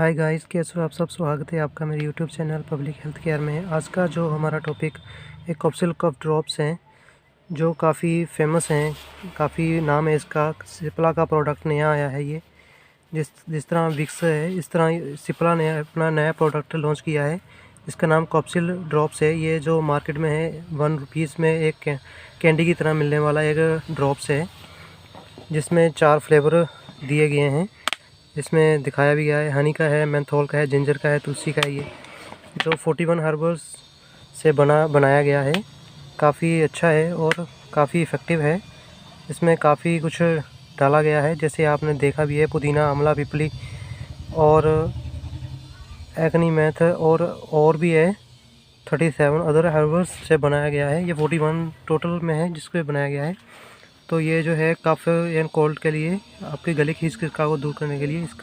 Hi guys, कैसे हो आप सब। स्वागत है आपका मेरे YouTube channel public health care में। आज का जो हमारा टॉपिक एक कॉप्सिल कफ ड्रॉप्स हैं जो काफ़ी फेमस हैं, काफ़ी नाम है इसका। सिप्ला का प्रोडक्ट नया आया है ये। जिस तरह विक्स है इस तरह सिप्ला ने अपना नया प्रोडक्ट लॉन्च किया है। इसका नाम कॉप्सिल ड्रॉप्स है। ये जो मार्केट में है 1 रुपीज़ में एक कैंडी की तरह मिलने वाला एक ड्रॉप्स है, जिसमें 4 फ्लेवर दिए गए हैं। इसमें दिखाया भी गया है, हनी का है, मेंथोल का है, जिंजर का है, तुलसी का है। ये जो 41 हर्बल्स से बनाया गया है, काफ़ी अच्छा है और काफ़ी इफ़ेक्टिव है। इसमें काफ़ी कुछ डाला गया है, जैसे आपने देखा भी है, पुदीना, आंवला, पिपली और एक्नी मेथ और भी है। 37 अदर हर्बल्स से बनाया गया है। ये 41 टोटल में है जिसको बनाया गया है। तो ये जो है कफ एंड कोल्ड के लिए, आपके गले की खिसखिस को दूर करने के लिए इसका